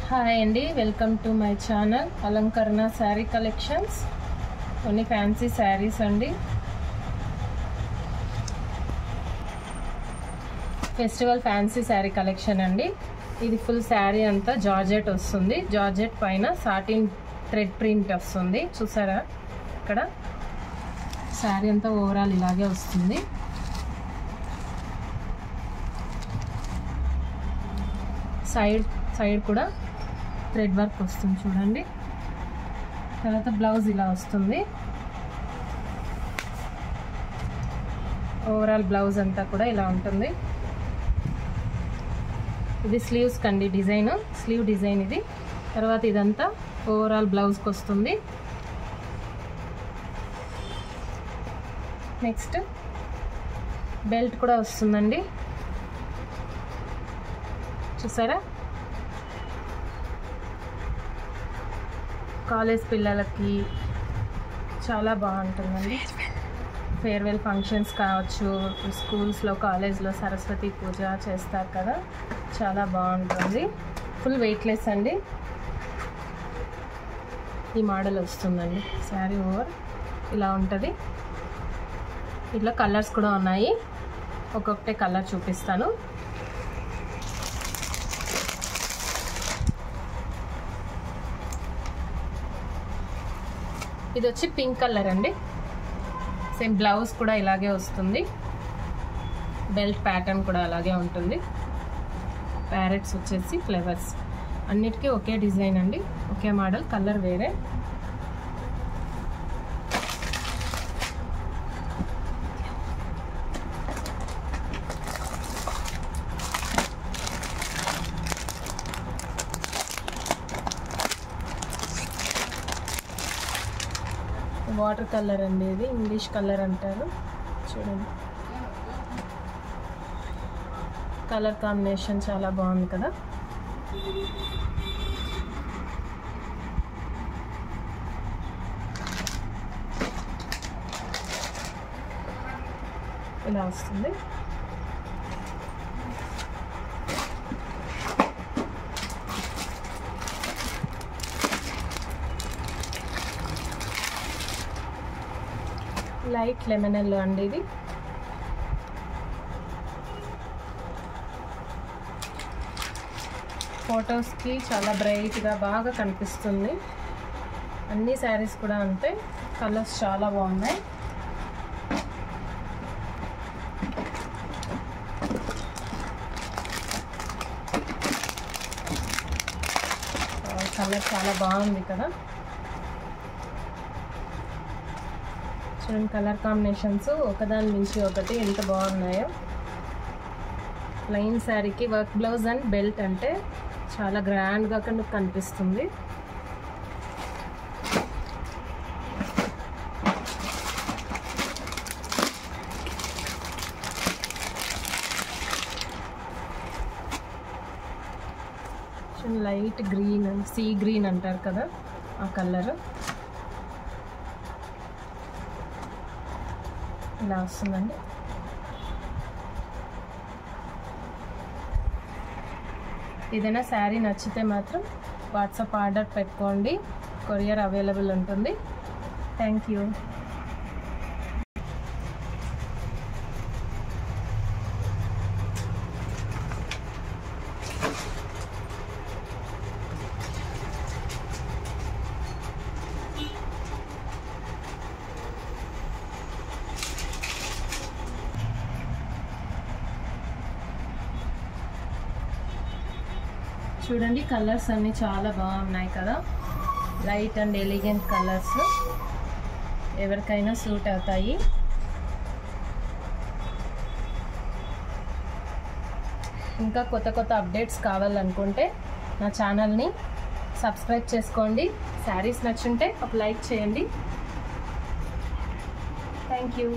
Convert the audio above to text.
Hi అండి, welcome to my channel అలంకరణ sari collections. కొన్ని ఫ్యాన్సీ శారీస్ అండి. ఫెస్టివల్ ఫ్యాన్సీ శారీ కలెక్షన్ అండి. ఇది ఫుల్ శారీ అంతా జార్జెట్ వస్తుంది. జార్జెట్ పైన సాటిన్ థ్రెడ్ ప్రింట్ వస్తుంది. చూసారా, ఇక్కడ శారీ అంతా ఓవరాల్ ఇలాగే వస్తుంది. సైడ్ కూడా థ్రెడ్ వర్క్ వస్తుంది చూడండి. తర్వాత బ్లౌజ్ ఇలా వస్తుంది. ఓవరాల్ బ్లౌజ్ అంతా కూడా ఇలా ఉంటుంది. ఇది స్లీవ్స్ కండి డిజైన్, స్లీవ్ డిజైన్ ఇది. తర్వాత ఇదంతా ఓవరాల్ బ్లౌజ్కి వస్తుంది. నెక్స్ట్ బెల్ట్ కూడా వస్తుందండి. చూసారా, కాలేజ్ పిల్లలకి చాలా బాగుంటుందండి. ఫేర్వెల్ ఫంక్షన్స్ కావచ్చు, స్కూల్స్లో కాలేజ్లో సరస్వతి పూజ చేస్తారు కదా, చాలా బాగుంటుంది. ఫుల్ వెయిట్లెస్ అండి. ఈ మోడల్ వస్తుందండి. శారీ ఓవర్ ఇలా ఉంటుంది. ఇట్లా కలర్స్ కూడా ఉన్నాయి. ఒక్కొక్కటే కలర్ చూపిస్తాను. ఇది వచ్చి పింక్ కలర్ అండి. సేమ్ బ్లౌజ్ కూడా ఇలాగే వస్తుంది. బెల్ట్ ప్యాటర్న్ కూడా అలాగే ఉంటుంది. ప్యారెట్స్ వచ్చేసి ఫ్లవర్స్, అన్నిటికీ ఒకే డిజైన్ అండి, ఒకే మోడల్, కలర్ వేరే. వాటర్ కలర్ అండి, ఇది ఇంగ్లీష్ కలర్ అంటారు. చూడండి, కలర్ కాంబినేషన్ చాలా బాగుంది కదా. ఇలా వస్తుంది. లైట్ లెమన్ ఎల్లో అండి ఇది. ఫొటోస్కి చాలా బ్రైట్గా బాగా కనిపిస్తుంది. అన్ని శారీస్ కూడా అంతే, కలర్స్ చాలా బాగున్నాయి. కలర్ చాలా బాగుంది కదా. చూడండి, కలర్ కాంబినేషన్స్ ఒకదాని నుంచి ఒకటి ఎంత బాగున్నాయో. ప్లెయిన్ శారీకి వర్క్ బ్లౌజ్ అండ్ బెల్ట్ అంటే చాలా గ్రాండ్గా కనిపిస్తుంది. లైట్ గ్రీన్, సీ గ్రీన్ అంటారు కదా, ఆ కలర్ ఇలా వస్తుందండి. ఏదైనా శారీ నచ్చితే మాత్రం వాట్సాప్ ఆర్డర్ పెట్టుకోండి, కొరియర్ అవైలబుల్ ఉంటుంది. Thank you. చూడండి, కలర్స్ అన్నీ చాలా బాగున్నాయి కదా. లైట్ అండ్ ఎలిగెంట్ కలర్స్, ఎవరికైనా సూట్ అవుతాయి. ఇంకా కొత్త కొత్త అప్డేట్స్ కావాలనుకుంటే నా ఛానల్ని సబ్స్క్రైబ్ చేసుకోండి. శారీస్ నచ్చుంటే ఒక లైక్ చేయండి. Thank you.